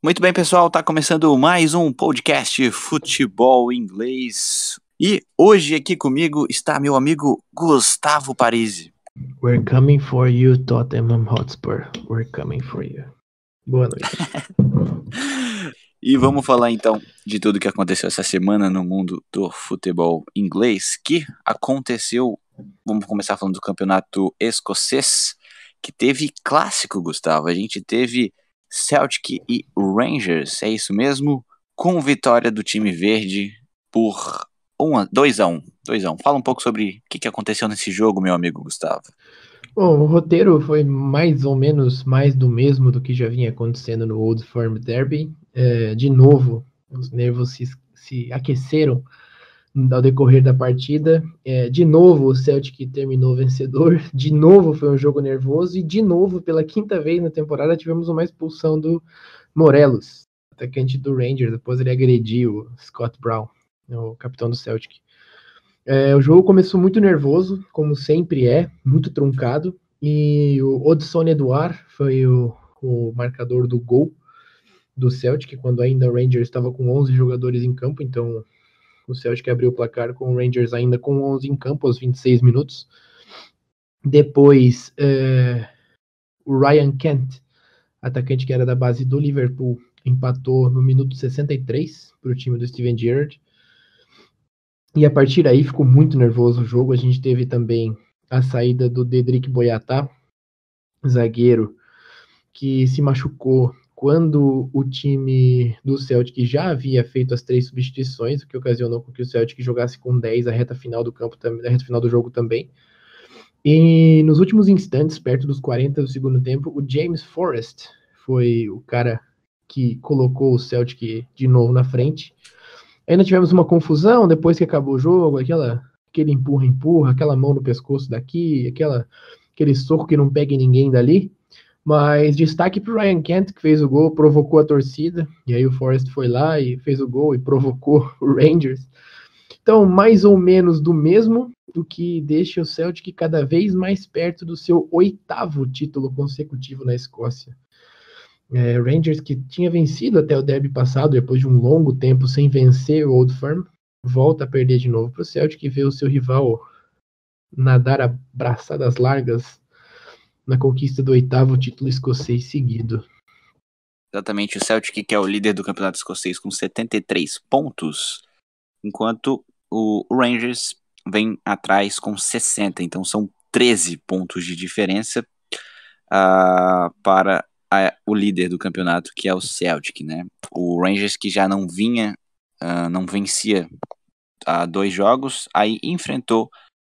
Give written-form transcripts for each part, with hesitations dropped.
Muito bem, pessoal, tá começando mais um podcast Futebol Inglês. E hoje aqui comigo está meu amigo Gustavo Parisi. We're coming for you, Tottenham Hotspur. We're coming for you. Boa noite. E vamos falar então de tudo que aconteceu essa semana no mundo do futebol inglês, que aconteceu, vamos começar falando do campeonato escocês, que teve clássico, Gustavo. A gente teve Celtic e Rangers, é isso mesmo? Com vitória do time verde por 2-1. Fala um pouco sobre o que aconteceu nesse jogo, meu amigo Gustavo. Bom, o roteiro foi mais ou menos mais do mesmo do que já vinha acontecendo no Old Firm Derby. De novo, os nervos se aqueceram ao decorrer da partida. De novo, o Celtic terminou vencedor. De novo, foi um jogo nervoso. E de novo, pela quinta vez na temporada, tivemos uma expulsão do Morelos, atacante do Rangers. Depois ele agrediu o Scott Brown, o capitão do Celtic. O jogo começou muito nervoso, como sempre muito truncado, e o Odson Edouard foi o marcador do gol do Celtic, quando ainda o Rangers estava com 11 jogadores em campo, então o Celtic abriu o placar com o Rangers ainda com 11 em campo aos 26 minutos. Depois, o Ryan Kent, atacante que era da base do Liverpool, empatou no minuto 63 para o time do Steven Gerrard. E a partir daí ficou muito nervoso o jogo. A gente teve também a saída do Dedrick Boyata, zagueiro, que se machucou quando o time do Celtic já havia feito as 3 substituições, o que ocasionou com que o Celtic jogasse com 10 a reta final do campo, a reta final do jogo também. E nos últimos instantes, perto dos 40 do segundo tempo, o James Forrest foi o cara que colocou o Celtic de novo na frente. Ainda tivemos uma confusão depois que acabou o jogo, aquele empurra-empurra, aquela mão no pescoço daqui, aquele soco que não pega em ninguém dali. Mas destaque para o Ryan Kent, que fez o gol, provocou a torcida, e aí o Forrest foi lá e fez o gol e provocou o Rangers. Então, mais ou menos do mesmo, do que deixa o Celtic cada vez mais perto do seu 8º título consecutivo na Escócia. Rangers, que tinha vencido até o derby passado, depois de um longo tempo sem vencer o Old Firm, volta a perder de novo para o Celtic e vê o seu rival nadar a braçadas largas na conquista do 8º título escocês seguido. Exatamente, o Celtic, que é o líder do campeonato escocês com 73 pontos, enquanto o Rangers vem atrás com 60, então são 13 pontos de diferença para o líder do campeonato, que é o Celtic, né? O Rangers, que já não vencia 2 jogos, aí enfrentou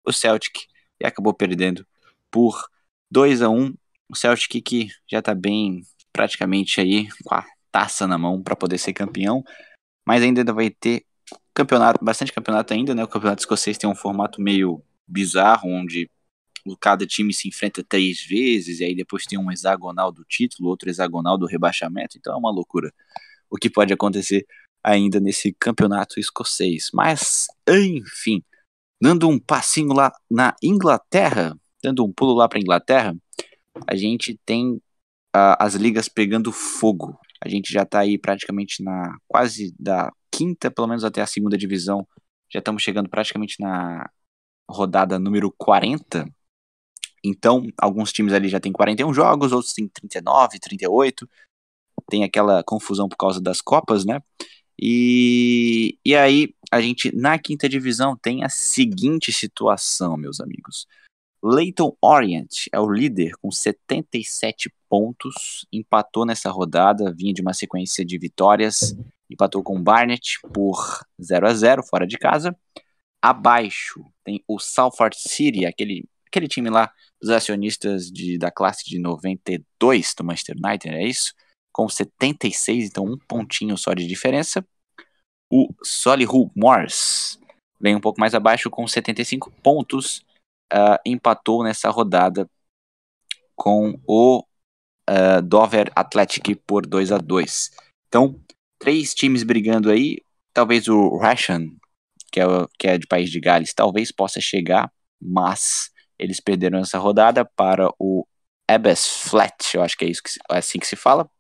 o Celtic e acabou perdendo por 2-1. O Celtic que já tá bem, praticamente aí com a taça na mão para poder ser campeão, mas ainda vai ter bastante campeonato ainda, né? O campeonato escocês tem um formato meio bizarro, onde cada time se enfrenta 3 vezes, e aí depois tem um hexagonal do título, outro hexagonal do rebaixamento, então é uma loucura o que pode acontecer ainda nesse campeonato escocês. Mas, enfim, dando um passinho lá na Inglaterra, dando um pulo lá para Inglaterra, a gente tem as ligas pegando fogo. A gente já está aí praticamente na quase da quinta, pelo menos até a segunda divisão. Já estamos chegando praticamente na rodada número 40. Então, alguns times ali já tem 41 jogos, outros tem 39, 38. Tem aquela confusão por causa das Copas, né? E aí, a gente, na quinta divisão, tem a seguinte situação, meus amigos. Leyton Orient é o líder com 77 pontos, empatou nessa rodada, vinha de uma sequência de vitórias, empatou com o Barnet por 0-0 fora de casa. Abaixo tem o Salford City, aquele time lá dos acionistas da classe de 92 do Manchester United, é isso? Com 76, então um pontinho só de diferença. O Solihull Moors vem um pouco mais abaixo com 75 pontos, empatou nessa rodada com o Dover Athletic por 2-2. Então, 3 times brigando aí, talvez o Rashon, que é de País de Gales, talvez possa chegar, mas eles perderam essa rodada para o Aberystwyth, eu acho que é assim que se fala.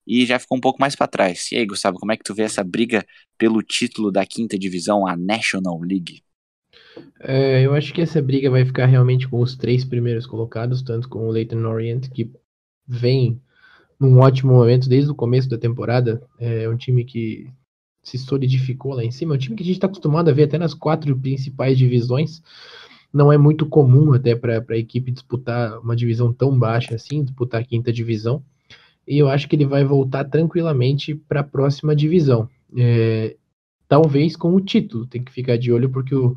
e já ficou um pouco mais para trás. E aí, Gustavo, como é que tu vê essa briga pelo título da 5ª divisão, a National League? Eu acho que essa briga vai ficar realmente com os 3 primeiros colocados, tanto com o Leyton Orient, que vem num ótimo momento desde o começo da temporada. É um time que se solidificou lá em cima. É um time que a gente está acostumado a ver até nas 4 principais divisões. Não é muito comum até para a equipe disputar uma divisão tão baixa assim, disputar a 5ª divisão. E eu acho que ele vai voltar tranquilamente para a próxima divisão. Talvez com o título. Tem que ficar de olho porque o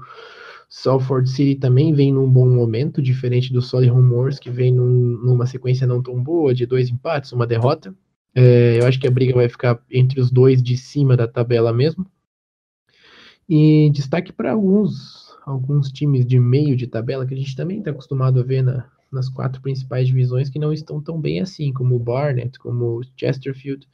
Salford City também vem num bom momento, diferente do Solihull Moors, que vem numa sequência não tão boa, de 2 empates, uma derrota. Eu acho que a briga vai ficar entre os 2 de cima da tabela mesmo. E destaque para alguns times de meio de tabela, que a gente também está acostumado a ver nas 4 principais divisões, que não estão tão bem assim, como o Barnet, como o Chesterfield.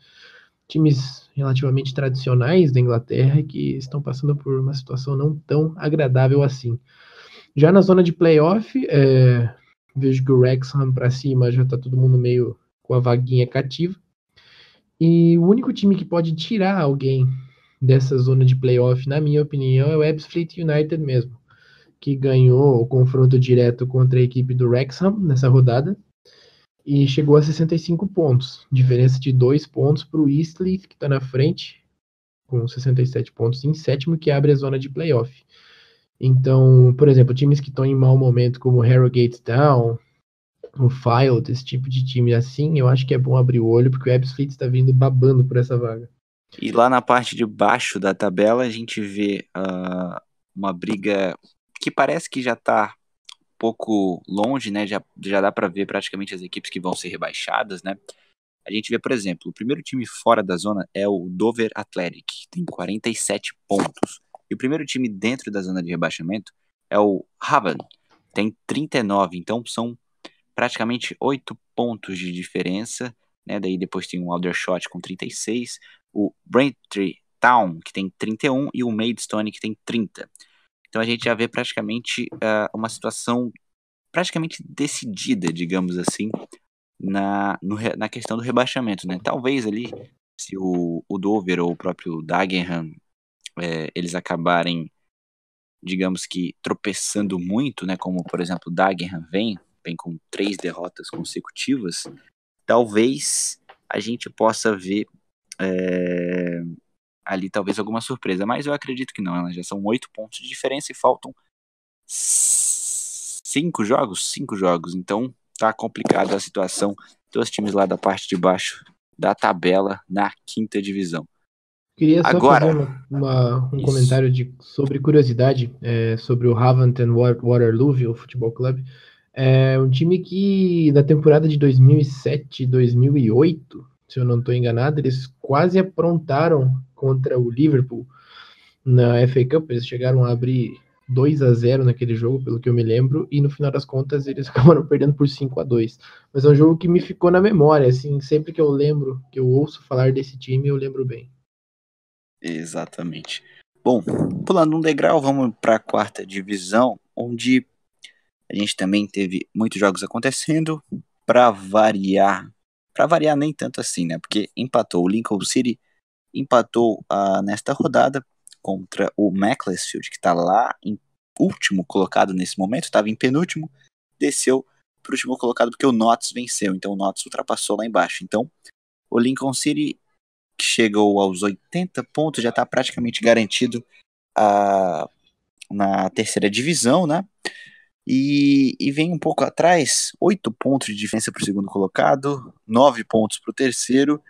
Times relativamente tradicionais da Inglaterra que estão passando por uma situação não tão agradável assim. Já na zona de playoff, vejo que o Wrexham para cima já está todo mundo meio com a vaguinha cativa. E o único time que pode tirar alguém dessa zona de playoff, na minha opinião, é o Ebbsfleet United mesmo, que ganhou o confronto direto contra a equipe do Wrexham nessa rodada e chegou a 65 pontos, diferença de 2 pontos para o Eastleigh, que está na frente, com 67 pontos em 7º, que abre a zona de playoff. Então, por exemplo, times que estão em mau momento, como o Harrogate Town, o Fylde, esse tipo de time assim, eu acho que é bom abrir o olho, porque o Ebbsfleet está vindo babando por essa vaga. E lá na parte de baixo da tabela, a gente vê uma briga que parece que já está pouco longe, né? Já dá para ver praticamente as equipes que vão ser rebaixadas, né? A gente vê, por exemplo, o primeiro time fora da zona é o Dover Athletic, que tem 47 pontos. E o primeiro time dentro da zona de rebaixamento é o Havant, tem 39. Então são praticamente 8 pontos de diferença, né? Daí depois tem o Aldershot com 36, o Braintree Town, que tem 31, e o Maidstone, que tem 30. Então a gente já vê praticamente uma situação praticamente decidida, digamos assim, na questão do rebaixamento, né? Talvez ali, se o Dover ou o próprio Dagenham eles acabarem, digamos que, tropeçando muito, né? Como, por exemplo, o Dagenham vem com 3 derrotas consecutivas, talvez a gente possa ver ali talvez alguma surpresa, mas eu acredito que não, já são 8 pontos de diferença e faltam 5 jogos, então tá complicada a situação dos times lá da parte de baixo da tabela na 5ª divisão. Queria só fazer um comentário sobre curiosidade sobre o Havant and Waterloo Futebol Clube. É um time que na temporada de 2007, 2008, se eu não estou enganado, eles quase aprontaram contra o Liverpool na FA Cup. Eles chegaram a abrir 2-0 naquele jogo, pelo que eu me lembro, e no final das contas eles acabaram perdendo por 5-2. Mas é um jogo que me ficou na memória, assim, sempre que eu lembro, que eu ouço falar desse time, eu lembro bem. Exatamente. Bom, pulando um degrau, vamos para a 4ª divisão, onde a gente também teve muitos jogos acontecendo, para variar nem tanto assim, né? Porque empatou o Lincoln City, empatou nesta rodada contra o Macclesfield, que está lá em último colocado nesse momento, estava em penúltimo, desceu para o último colocado porque o Notts venceu, então o Notts ultrapassou lá embaixo. Então o Lincoln City, que chegou aos 80 pontos, já está praticamente garantido na 3ª divisão, né? E vem um pouco atrás, 8 pontos de diferença para o segundo colocado, 9 pontos para o terceiro,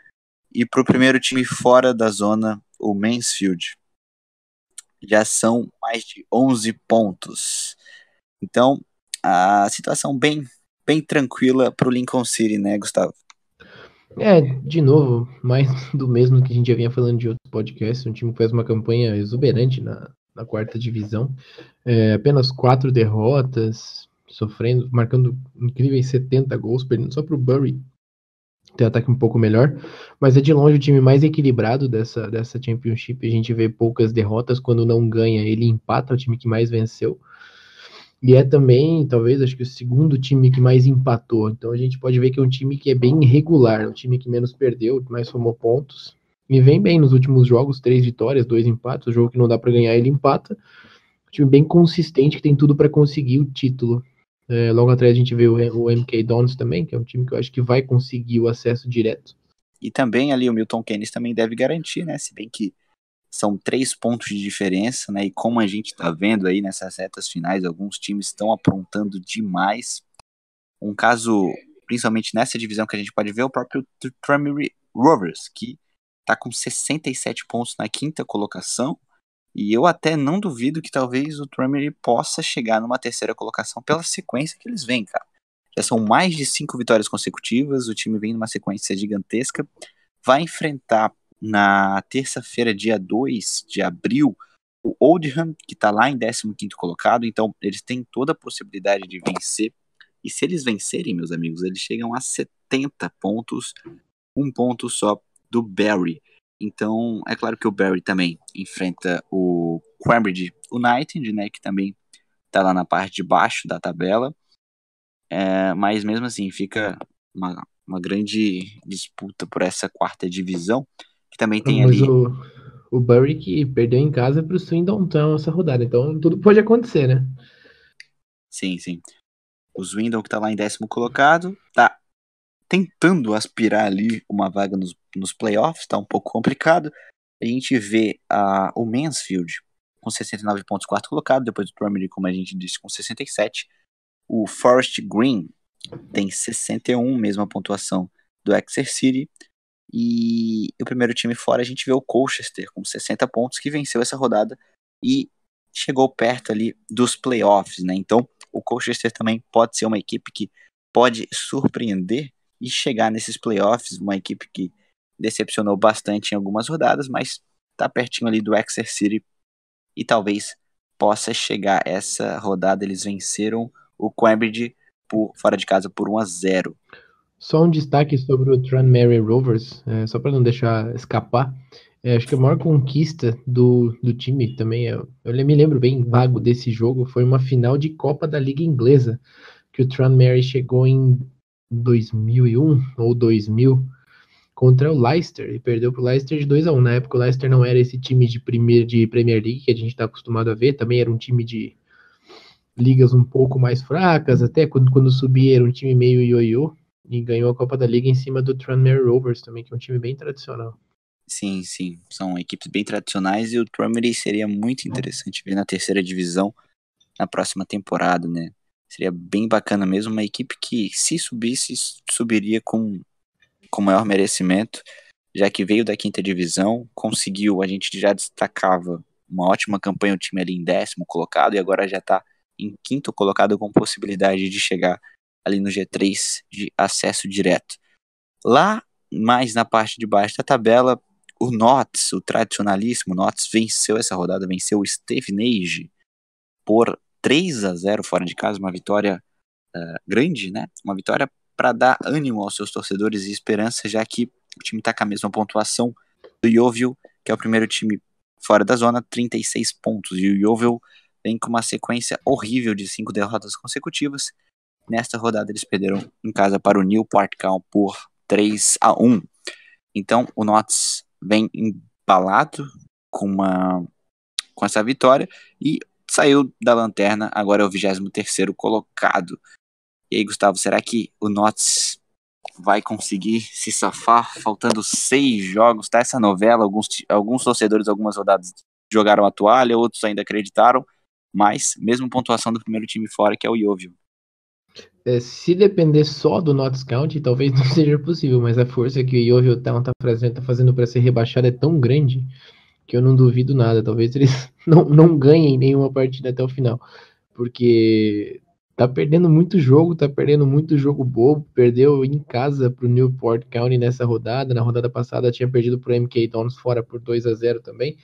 e para o primeiro time fora da zona, o Mansfield, já são mais de 11 pontos. Então, a situação bem tranquila para o Lincoln City, né, Gustavo? De novo, mais do mesmo que a gente já vinha falando de outros podcasts, um time que faz uma campanha exuberante na 4ª divisão, apenas 4 derrotas, marcando incríveis 70 gols, perdendo só para o Bury, tem ataque um pouco melhor, mas é de longe o time mais equilibrado dessa Championship. A gente vê poucas derrotas, quando não ganha ele empata, o time que mais venceu. E é também, talvez, acho que o segundo time que mais empatou. Então a gente pode ver que é um time que é bem irregular, um time que menos perdeu, que mais somou pontos. E vem bem nos últimos jogos, 3 vitórias, 2 empates. O jogo que não dá para ganhar, ele empata. Um time bem consistente, que tem tudo para conseguir o título. Logo atrás a gente vê o MK Dons também, que é um time que eu acho que vai conseguir o acesso direto. E também ali o Milton Keynes também deve garantir, né? Se bem que são 3 pontos de diferença, né? E como a gente tá vendo aí nessas retas finais, alguns times estão aprontando demais. Um caso, principalmente nessa divisão que a gente pode ver, é o próprio Tranmere Rovers, que tá com 67 pontos na 5ª colocação. E eu até não duvido que talvez o Tranmere possa chegar numa 3ª colocação pela sequência que eles vêm, cara. Já são mais de 5 vitórias consecutivas, o time vem numa sequência gigantesca. Vai enfrentar na terça-feira, dia 2 de abril, o Oldham, que está lá em 15º colocado, então eles têm toda a possibilidade de vencer. E se eles vencerem, meus amigos, eles chegam a 70 pontos, um ponto só do Barry. Então, é claro que o Barry também enfrenta o Cambridge United, né, que também está lá na parte de baixo da tabela. Mas mesmo assim, fica uma grande disputa por essa 4ª divisão, que também tem Mas ali... o Bury que perdeu em casa para o Swindon Town essa rodada, então tudo pode acontecer, né? Sim, sim. O Swindon, que tá lá em 10º colocado, tá tentando aspirar ali uma vaga nos playoffs, tá um pouco complicado. A gente vê o Mansfield com 69 pontos, 4º colocado, depois do Tranmere, como a gente disse, com 67. O Forest Green tem 61, mesma pontuação do Exeter City. E o primeiro time fora a gente vê o Colchester com 60 pontos, que venceu essa rodada e chegou perto ali dos playoffs, né? Então o Colchester também pode ser uma equipe que pode surpreender e chegar nesses playoffs, uma equipe que decepcionou bastante em algumas rodadas, mas tá pertinho ali do Exeter City e talvez possa chegar essa rodada. Eles venceram o Cambridge fora de casa por 1-0. Só um destaque sobre o Tranmere Rovers, só para não deixar escapar. Acho que a maior conquista do time também, eu me lembro bem vago desse jogo, foi uma final de Copa da Liga Inglesa, que o Tranmere chegou em 2001 ou 2000 contra o Leicester e perdeu para o Leicester de 2-1. Na época o Leicester não era esse time de Premier League que a gente está acostumado a ver, também era um time de ligas um pouco mais fracas, até quando subia era um time meio ioiô, e ganhou a Copa da Liga em cima do Tranmere Rovers também, que é um time bem tradicional. Sim, sim, são equipes bem tradicionais e o Tranmere seria muito interessante ver na 3ª divisão na próxima temporada, né? Seria bem bacana mesmo, uma equipe que, se subisse, subiria com maior merecimento, já que veio da 5ª divisão, conseguiu, a gente já destacava uma ótima campanha, o time ali em 10º colocado, e agora já está em 5º colocado com possibilidade de chegar ali no G3 de acesso direto. Lá, mais na parte de baixo da tabela, o Notts, o tradicionalíssimo Notts, venceu essa rodada, venceu o Stevenage por 3-0 fora de casa, uma vitória grande, né? Uma vitória para dar ânimo aos seus torcedores e esperança, já que o time está com a mesma pontuação do Yeovil, que é o primeiro time fora da zona, 36 pontos. E o Yeovil vem com uma sequência horrível de 5 derrotas consecutivas. Nesta rodada eles perderam em casa para o Newport County por 3-1. Então o Notts vem embalado com essa vitória e saiu da lanterna, agora é o 23º colocado. E aí, Gustavo, será que o Notts vai conseguir se safar faltando 6 jogos? Tá essa novela, alguns torcedores, algumas rodadas jogaram a toalha, outros ainda acreditaram, mas mesmo pontuação do primeiro time fora, que é o Yeovil. Se depender só do Notts County, talvez não seja possível, mas a força que o Yeovil Town tá fazendo para ser rebaixado é tão grande que eu não duvido nada. Talvez eles não ganhem nenhuma partida até o final, porque tá perdendo muito jogo bobo. Perdeu em casa pro Newport County nessa rodada. Na rodada passada tinha perdido pro MK Dons fora por 2-0 também.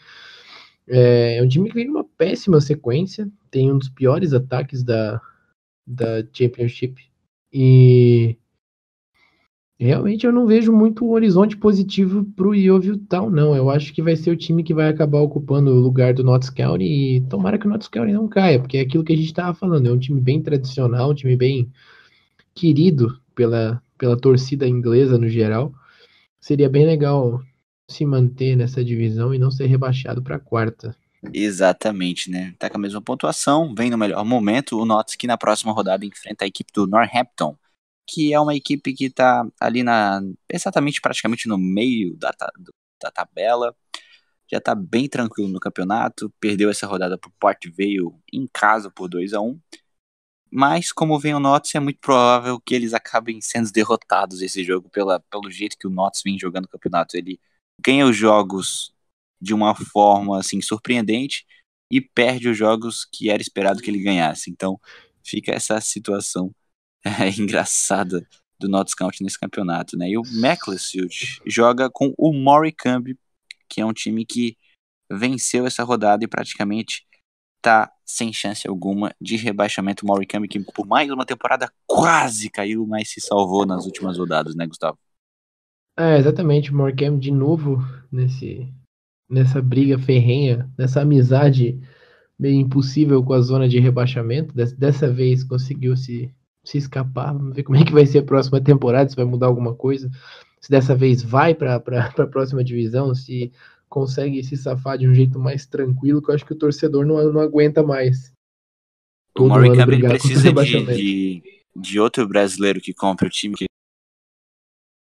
É um time que vem numa péssima sequência, tem um dos piores ataques da Championship e Realmente eu não vejo muito horizonte positivo pro Yeovil Town, não. Eu acho que vai ser o time que vai acabar ocupando o lugar do Notts County e tomara que o Notts County não caia, porque é aquilo que a gente estava falando, é um time bem tradicional, um time bem querido pela torcida inglesa no geral. Seria bem legal se manter nessa divisão e não ser rebaixado para a quarta. Exatamente, né? Tá com a mesma pontuação, vem no melhor momento. O Notts que na próxima rodada enfrenta a equipe do Northampton, que é uma equipe que tá ali exatamente praticamente no meio da tabela. Já tá bem tranquilo no campeonato, perdeu essa rodada pro Port Vale em casa por 2-1. Mas como vem o Notts, é muito provável que eles acabem sendo derrotados esse jogo pelo jeito que o Notts vem jogando o campeonato. Ele ganha os jogos de uma forma assim surpreendente e perde os jogos que era esperado que ele ganhasse. Então fica essa situação engraçada do Notts County nesse campeonato, né? E o Macclesfield joga com o Morecambe, que é um time que venceu essa rodada e praticamente tá sem chance alguma de rebaixamento. O Morecambe que por mais uma temporada quase caiu, mas se salvou nas últimas rodadas, né, Gustavo? Exatamente, o Morecambe de novo nessa briga ferrenha, nessa amizade meio impossível com a zona de rebaixamento. Dessa vez conseguiu se escapar. Vamos ver como é que vai ser a próxima temporada, se vai mudar alguma coisa. Se dessa vez vai para a próxima divisão, se consegue se safar de um jeito mais tranquilo, que eu acho que o torcedor não aguenta mais. O Todo ano Morecambe ele brigar contra o precisa rebaixamento. de outro brasileiro que compre o time.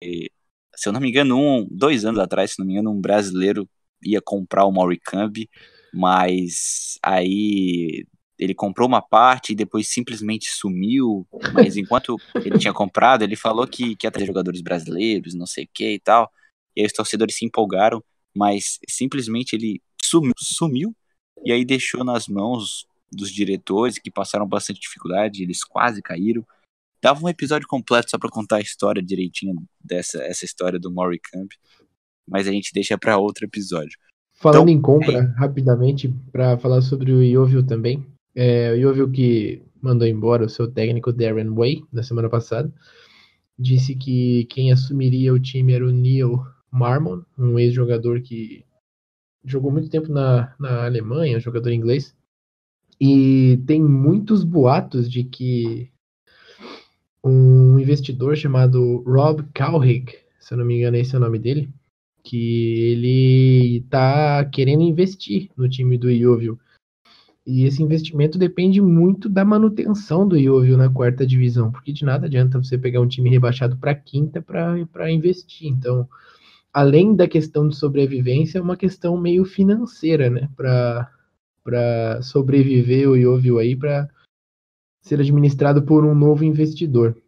Se eu não me engano, 2 anos atrás, se não me engano, um brasileiro ia comprar o Morecambe, mas aí ele comprou uma parte e depois simplesmente sumiu. Mas enquanto ele tinha comprado, ele falou que ia trazer jogadores brasileiros, não sei o que e tal. E aí os torcedores se empolgaram, mas simplesmente ele sumiu e aí deixou nas mãos dos diretores que passaram bastante dificuldade, eles quase caíram. Dava um episódio completo só pra contar a história direitinho essa história do Morecambe, mas a gente deixa pra outro episódio. Falando Então, em compra, rapidamente, para falar sobre o Yeovil também. O Yeovil que mandou embora o seu técnico Darren Way na semana passada, disse que quem assumiria o time era o Neil Marmon, um ex-jogador que jogou muito tempo na Alemanha, um jogador inglês. E tem muitos boatos de que um investidor chamado Rob Cowhig, se eu não me engano esse é o nome dele, que ele tá querendo investir no time do Yeovil. E esse investimento depende muito da manutenção do Yeovil na quarta divisão, porque de nada adianta você pegar um time rebaixado para quinta para investir. Então, além da questão de sobrevivência, é uma questão meio financeira, né? Para sobreviver o Yeovil aí, para ser administrado por um novo investidor.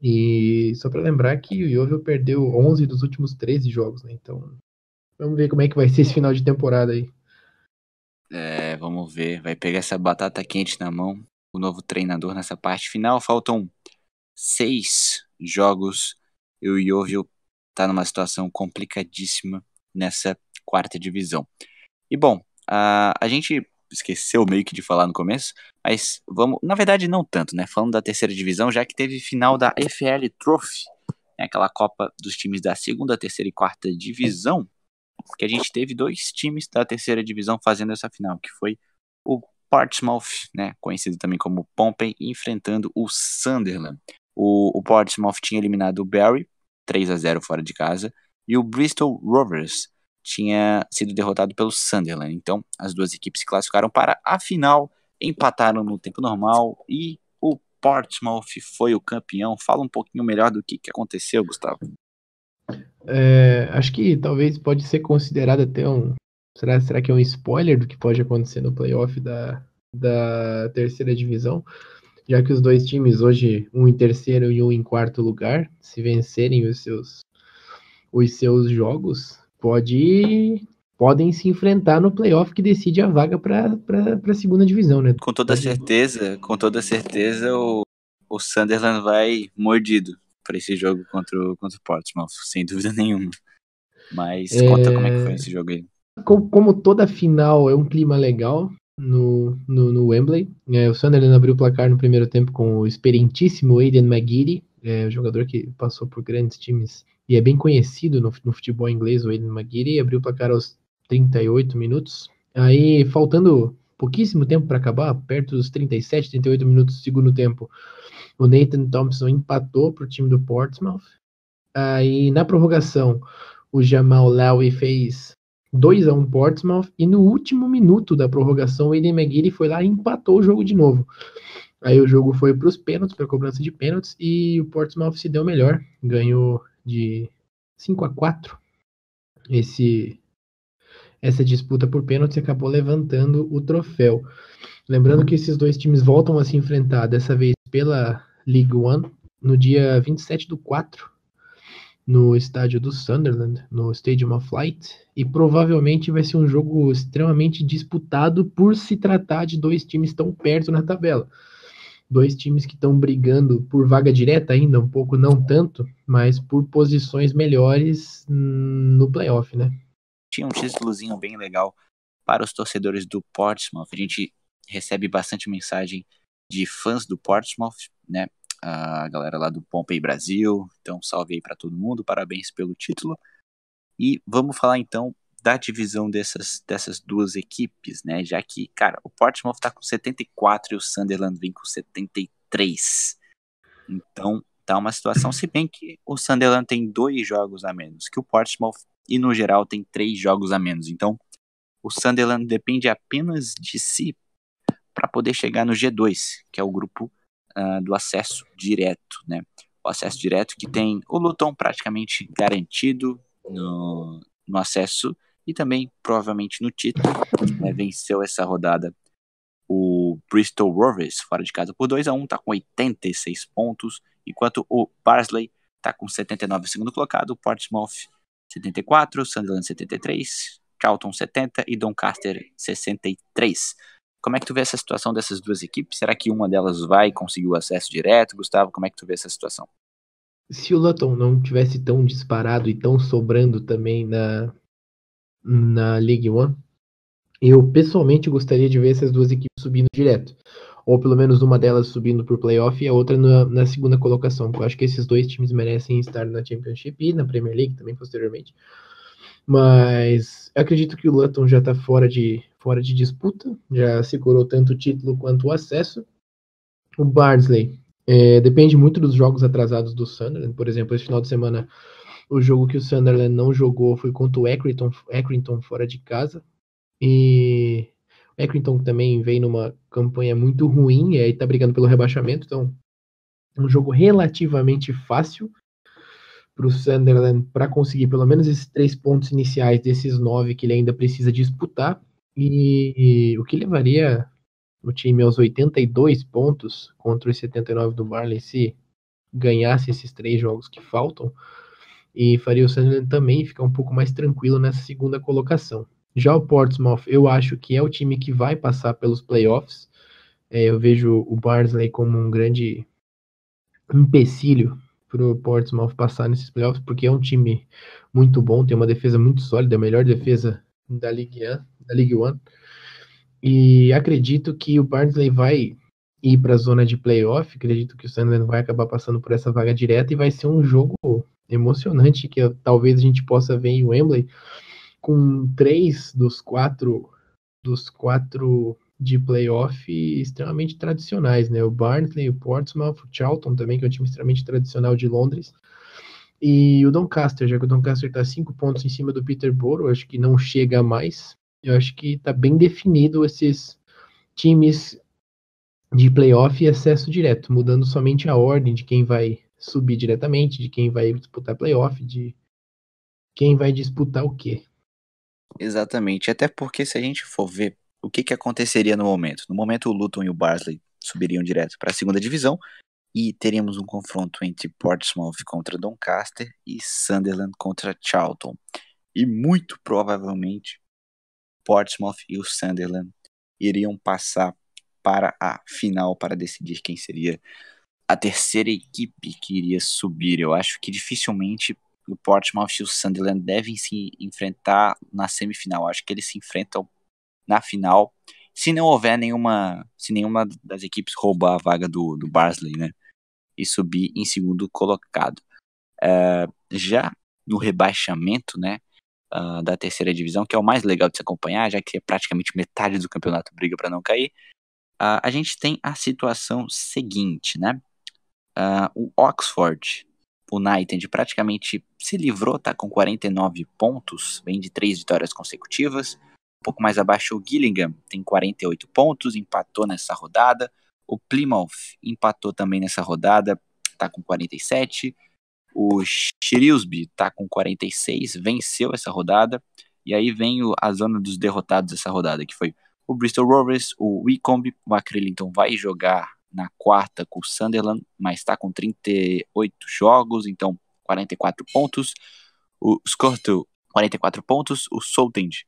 E só para lembrar que o Yeovil perdeu 11 dos últimos 13 jogos, né? Então, vamos ver como é que vai ser esse final de temporada aí. vamos ver, vai pegar essa batata quente na mão, o novo treinador nessa parte final. Faltam 6 jogos e o Yeovil tá numa situação complicadíssima nessa quarta divisão. E bom, a gente esqueceu meio que de falar no começo, mas vamos, na verdade não tanto, né? Falando da terceira divisão, já que teve final da FL Trophy, né? Aquela Copa dos times da segunda, terceira e quarta divisão, que a gente teve 2 times da terceira divisão fazendo essa final, que foi o Portsmouth, né? Conhecido também como Pompey, enfrentando o Sunderland. O Portsmouth tinha eliminado o Barry, 3-0 fora de casa, e o Bristol Rovers tinha sido derrotado pelo Sunderland. Então, as duas equipes se classificaram para a final, empataram no tempo normal e o Portsmouth foi o campeão. Fala um pouquinho melhor do que aconteceu, Gustavo. Acho que talvez pode ser considerado até um. Será que é um spoiler do que pode acontecer no playoff da terceira divisão? Já que os dois times hoje, um em terceiro e um em quarto lugar, se vencerem os seus jogos, podem se enfrentar no playoff que decide a vaga para a segunda divisão, né? Com toda certeza, o Sunderland vai mordido para esse jogo contra o Portsmouth, sem dúvida nenhuma. Mas conta como é que foi esse jogo aí. Como toda final é um clima legal, no Wembley. O Sunderland abriu o placar no primeiro tempo com o experientíssimo Aidan McGeady, o jogador que passou por grandes times e é bem conhecido no futebol inglês, o Aidan McGeady, abriu o placar aos 38 minutos. Aí, faltando pouquíssimo tempo para acabar, perto dos 37, 38 minutos do segundo tempo, o Nathan Thompson empatou para o time do Portsmouth. Aí, na prorrogação, o Jamal Lowy fez 2-1 Portsmouth, e no último minuto da prorrogação, o Aidan McGeady foi lá e empatou o jogo de novo. Aí o jogo foi para os pênaltis, para a cobrança de pênaltis, e o Portsmouth se deu melhor, ganhou de 5-4 essa disputa por pênaltis e acabou levantando o troféu. Lembrando que esses dois times voltam a se enfrentar, dessa vez pela League One, no dia 27/4, no estádio do Sunderland, no Stadium of Light, e provavelmente vai ser um jogo extremamente disputado por se tratar de dois times tão perto na tabela. Dois times que estão brigando por vaga direta ainda, um pouco não tanto, mas por posições melhores no playoff, né? Tinha um títulozinho bem legal para os torcedores do Portsmouth. A gente recebe bastante mensagem de fãs do Portsmouth, né? A galera lá do Pompey Brasil. Então, salve aí para todo mundo, parabéns pelo título. E vamos falar então da divisão dessas duas equipes, né? Já que, cara, o Portsmouth tá com 74 e o Sunderland vem com 73. Então, tá uma situação, se bem que o Sunderland tem 2 jogos a menos que o Portsmouth e, no geral, tem 3 jogos a menos. Então, o Sunderland depende apenas de si para poder chegar no G2, que é o grupo do acesso direto, né? O acesso direto que tem o Luton praticamente garantido no acesso e também provavelmente no título, né? Venceu essa rodada o Bristol Rovers fora de casa por 2-1, tá com 86 pontos, enquanto o Barnsley tá com 79 segundo colocado, o Portsmouth 74, Sunderland 73, Charlton 70 e Doncaster 63. Como é que tu vê essa situação dessas duas equipes? Será que uma delas vai conseguir o acesso direto? Gustavo, como é que tu vê essa situação? Se o Luton não tivesse tão disparado e tão sobrando também na League One, eu pessoalmente gostaria de ver essas duas equipes subindo direto. Ou pelo menos uma delas subindo por playoff e a outra na segunda colocação. Eu acho que esses dois times merecem estar na Championship e na Premier League também posteriormente. Mas eu acredito que o Luton já está fora de disputa, já segurou tanto o título quanto o acesso. O Barnsley depende muito dos jogos atrasados do Sunderland. Por exemplo, esse final de semana, o jogo que o Sunderland não jogou foi contra o Accrington fora de casa. E o Accrington também vem numa campanha muito ruim e aí tá brigando pelo rebaixamento. Então, um jogo relativamente fácil para o Sunderland para conseguir pelo menos esses 3 pontos iniciais desses 9 que ele ainda precisa disputar, e o que levaria o time aos 82 pontos contra os 79 do Barnsley se ganhasse esses 3 jogos que faltam, e faria o Sunderland também ficar um pouco mais tranquilo nessa segunda colocação. Já o Portsmouth, eu acho que é o time que vai passar pelos playoffs. Eu vejo o Barnsley como um grande empecilho para o Portsmouth passar nesses playoffs, porque é um time muito bom, tem uma defesa muito sólida, a melhor defesa da League One. E acredito que o Barnsley vai ir para a zona de playoff, acredito que o Sunderland vai acabar passando por essa vaga direta e vai ser um jogo emocionante que talvez a gente possa ver em Wembley, com 3 dos 4 de playoff extremamente tradicionais, né? O Barnsley, o Portsmouth, o Charlton também, que é um time extremamente tradicional de Londres, e o Doncaster, já que o Doncaster está 5 pontos em cima do Peterborough, acho que não chega a mais. Eu acho que está bem definido esses times de playoff e acesso direto, mudando somente a ordem de quem vai subir diretamente, de quem vai disputar playoff, de quem vai disputar o quê. Exatamente, até porque se a gente for ver o que aconteceria no momento. No momento o Luton e o Barnsley subiriam direto para a segunda divisão e teríamos um confronto entre Portsmouth contra Doncaster e Sunderland contra Charlton. E muito provavelmente Portsmouth e o Sunderland iriam passar para a final para decidir quem seria a terceira equipe que iria subir. Eu acho que dificilmente o Portsmouth e o Sunderland devem se enfrentar na semifinal. Eu acho que eles se enfrentam na final se nenhuma das equipes roubar a vaga do Barnsley, né, e subir em segundo colocado. Já no rebaixamento, né, da terceira divisão, que é o mais legal de se acompanhar, já que é praticamente metade do campeonato briga para não cair, a gente tem a situação seguinte, né, o Oxford United praticamente se livrou, tá com 49 pontos, vem de 3 vitórias consecutivas. Um pouco mais abaixo o Gillingham tem 48 pontos, empatou nessa rodada. O Plymouth empatou também nessa rodada, tá com 47. O Shrewsbury tá com 46, venceu essa rodada. E aí vem a zona dos derrotados dessa rodada, que foi o Bristol Rovers, o Wycombe. O Accrington vai jogar na quarta com o Sunderland, mas está com 38 jogos, então 44 pontos. O Scorto, 44 pontos. O Southend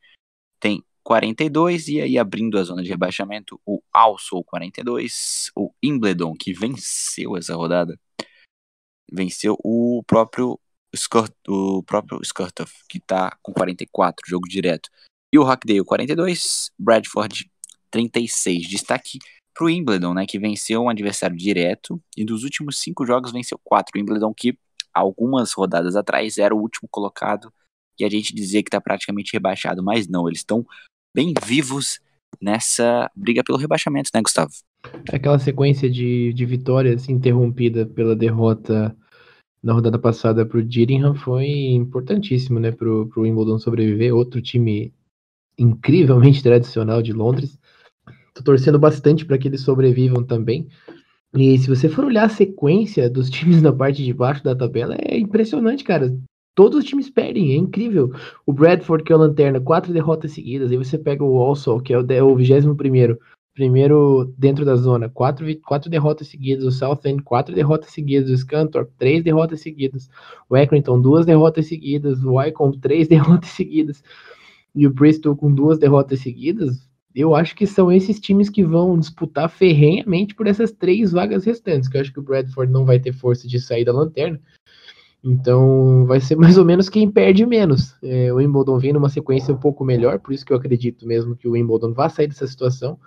tem 42, e aí abrindo a zona de rebaixamento, o Walsall 42, o Wimbledon, que venceu essa rodada, venceu o próprio Scortov, que está com 44, jogo direto. E o Rockdale 42, Bradford 36. Destaque pro Wimbledon, né, que venceu um adversário direto e dos últimos 5 jogos venceu 4. O Wimbledon, que algumas rodadas atrás era o último colocado e a gente dizia que tá praticamente rebaixado, mas não, eles estão bem vivos nessa briga pelo rebaixamento, né, Gustavo? Aquela sequência de vitórias interrompida pela derrota na rodada passada pro Gillingham foi importantíssimo, né, pro Wimbledon sobreviver, outro time incrivelmente tradicional de Londres. Tô torcendo bastante para que eles sobrevivam também. E se você for olhar a sequência dos times na parte de baixo da tabela, é impressionante, cara. Todos os times perdem, é incrível. O Bradford, que é o lanterna, 4 derrotas seguidas. Aí você pega o Walsall, que é o 21º, primeiro dentro da zona, 4 derrotas seguidas. O Southend, 4 derrotas seguidas. O Scunthorpe, 3 derrotas seguidas. O Accrington, 2 derrotas seguidas. O Wycombe, 3 derrotas seguidas. E o Bristol com 2 derrotas seguidas. Eu acho que são esses times que vão disputar ferrenhamente por essas 3 vagas restantes, que eu acho que o Bradford não vai ter força de sair da lanterna. Então vai ser mais ou menos quem perde menos. O Wimbledon vem numa sequência um pouco melhor, por isso que eu acredito mesmo que o Wimbledon vai sair dessa situação.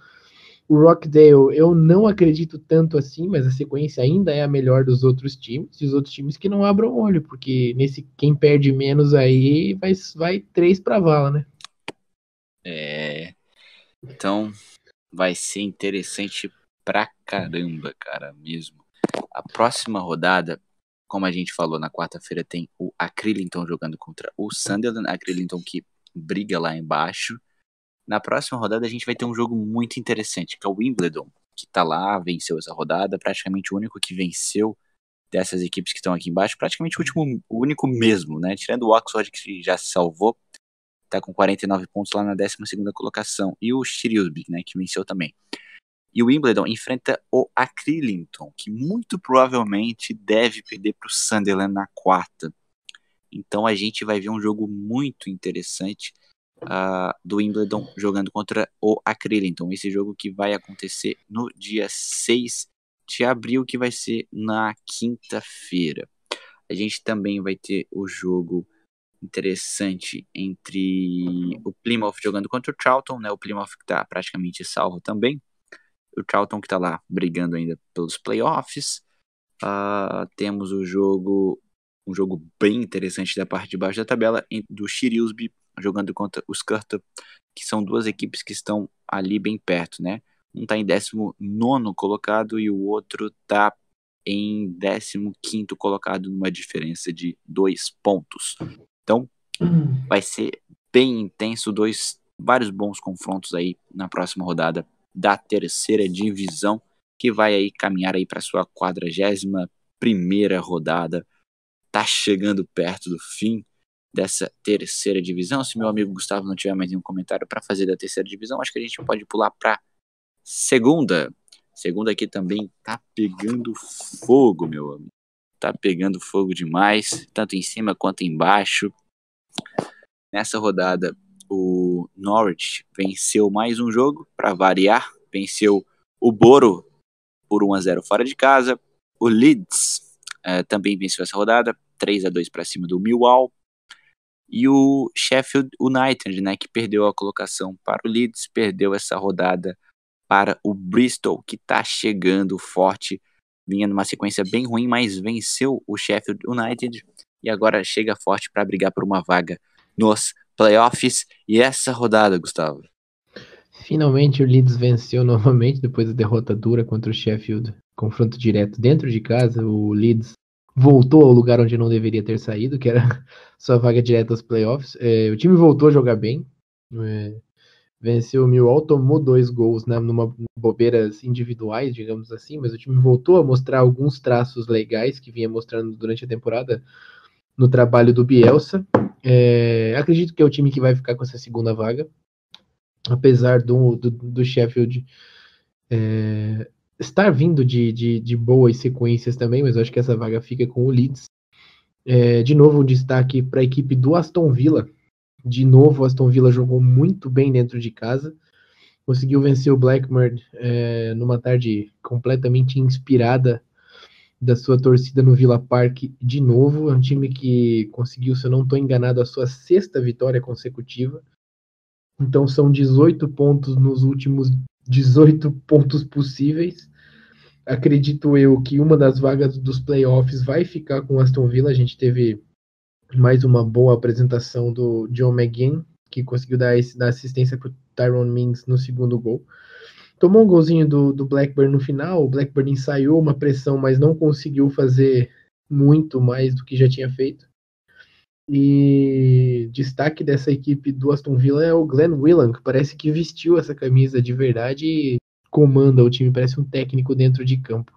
O Rockdale eu não acredito tanto assim, mas a sequência ainda é a melhor dos outros times, e os outros times que não abram o olho, porque nesse quem perde menos aí vai 3 para vala, né? Então vai ser interessante pra caramba, cara, mesmo. A próxima rodada, como a gente falou, na quarta-feira tem o Accrington jogando contra o Sunderland, Accrington que briga lá embaixo. Na próxima rodada a gente vai ter um jogo muito interessante, que é o Wimbledon, que tá lá, venceu essa rodada, praticamente o único que venceu dessas equipes que estão aqui embaixo, praticamente o único mesmo, né? Tirando o Oxford, que já se salvou, tá com 49 pontos lá na 12ª colocação, e o Shrewsbury, né, que venceu também. E o Wimbledon enfrenta o Accrington, que muito provavelmente deve perder para o Sunderland na quarta. Então a gente vai ver um jogo muito interessante do Wimbledon jogando contra o Accrington. Esse jogo que vai acontecer no dia 6 de abril, que vai ser na quinta-feira. A gente também vai ter o jogo interessante entre o Plymouth jogando contra o Charlton, né? O Plymouth que está praticamente salvo também. O Charlton que está lá brigando ainda pelos playoffs. Temos um jogo bem interessante da parte de baixo da tabela do Shrewsbury jogando contra os Scortov, que são duas equipes que estão ali bem perto, né? Um está em 19º colocado e o outro está em 15º colocado, numa diferença de 2 pontos. Então, vai ser bem intenso, vários bons confrontos aí na próxima rodada da terceira divisão, que vai aí caminhar aí para sua 41ª rodada. Tá chegando perto do fim dessa terceira divisão. Se meu amigo Gustavo não tiver mais nenhum comentário para fazer da terceira divisão, acho que a gente pode pular para segunda. Segunda aqui também tá pegando fogo, meu amigo. Tá pegando fogo demais, tanto em cima quanto embaixo. Nessa rodada, o Norwich venceu mais um jogo, para variar. Venceu o Boro por 1-0 fora de casa. O Leeds também venceu essa rodada, 3-2 para cima do Millwall. E o Sheffield United, né, que perdeu a colocação para o Leeds, perdeu essa rodada para o Bristol, que está chegando forte, vinha numa sequência bem ruim, mas venceu o Sheffield United e agora chega forte para brigar por uma vaga nos playoffs. E essa rodada, Gustavo? Finalmente o Leeds venceu novamente depois da derrota dura contra o Sheffield. Confronto direto dentro de casa, o Leeds voltou ao lugar onde não deveria ter saído, que era sua vaga direta aos playoffs. O time voltou a jogar bem, venceu o Millwall, tomou 2 gols, né, numa bobeiras individuais, digamos assim, mas o time voltou a mostrar alguns traços legais que vinha mostrando durante a temporada no trabalho do Bielsa. Acredito que é o time que vai ficar com essa segunda vaga, apesar do Sheffield estar vindo de boas sequências também, mas eu acho que essa vaga fica com o Leeds. De novo, um destaque para a equipe do Aston Villa. De novo, o Aston Villa jogou muito bem dentro de casa. Conseguiu vencer o Blackburn numa tarde completamente inspirada da sua torcida no Villa Park de novo. É um time que conseguiu, se eu não estou enganado, a sua 6ª vitória consecutiva. Então são 18 pontos nos últimos 18 pontos possíveis. Acredito eu que uma das vagas dos playoffs vai ficar com o Aston Villa. A gente teve mais uma boa apresentação do John McGinn, que conseguiu dar assistência para o Tyrone Mings no segundo gol. Tomou um golzinho do Blackburn no final. O Blackburn ensaiou uma pressão, mas não conseguiu fazer muito mais do que já tinha feito. E destaque dessa equipe do Aston Villa é o Glenn Whelan, que parece que vestiu essa camisa de verdade e comanda o time, parece um técnico dentro de campo.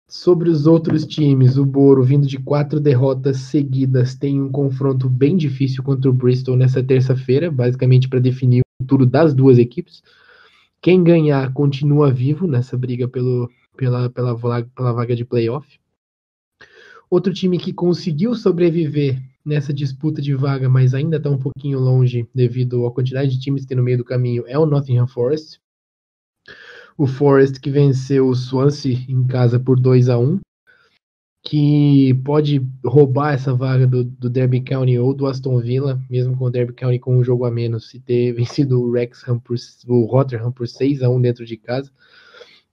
Sobre os outros times, o Boro, vindo de 4 derrotas seguidas, tem um confronto bem difícil contra o Bristol nessa terça-feira, basicamente para definir o futuro das duas equipes. Quem ganhar continua vivo nessa briga pela vaga de playoff. Outro time que conseguiu sobreviver nessa disputa de vaga, mas ainda está um pouquinho longe devido à quantidade de times que tem no meio do caminho, é o Nottingham Forest. O Forest que venceu o Swansea em casa por 2-1, que pode roubar essa vaga do Derby County ou do Aston Villa, mesmo com o Derby County com um jogo a menos, se ter vencido o Rotterdam por 6-1 dentro de casa.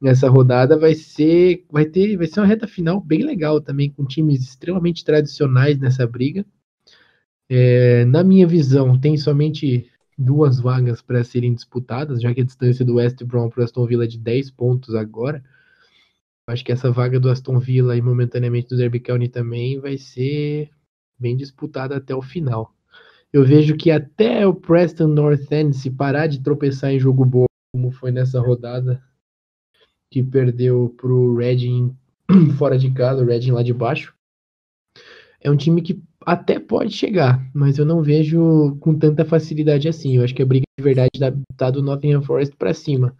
Nessa rodada vai ser uma reta final bem legal também, com times extremamente tradicionais nessa briga. Na minha visão, tem somente 2 vagas para serem disputadas, já que a distância do West Brom para o Aston Villa é de 10 pontos agora. Acho que essa vaga do Aston Villa e momentaneamente do Derby County também vai ser bem disputada até o final. Eu vejo que até o Preston North End, se parar de tropeçar em jogo bom, como foi nessa rodada, que perdeu para o Reading fora de casa, o Reading lá de baixo, é um time que até pode chegar, mas eu não vejo com tanta facilidade assim. Eu acho que a briga de verdade tá do Nottingham Forest para cima.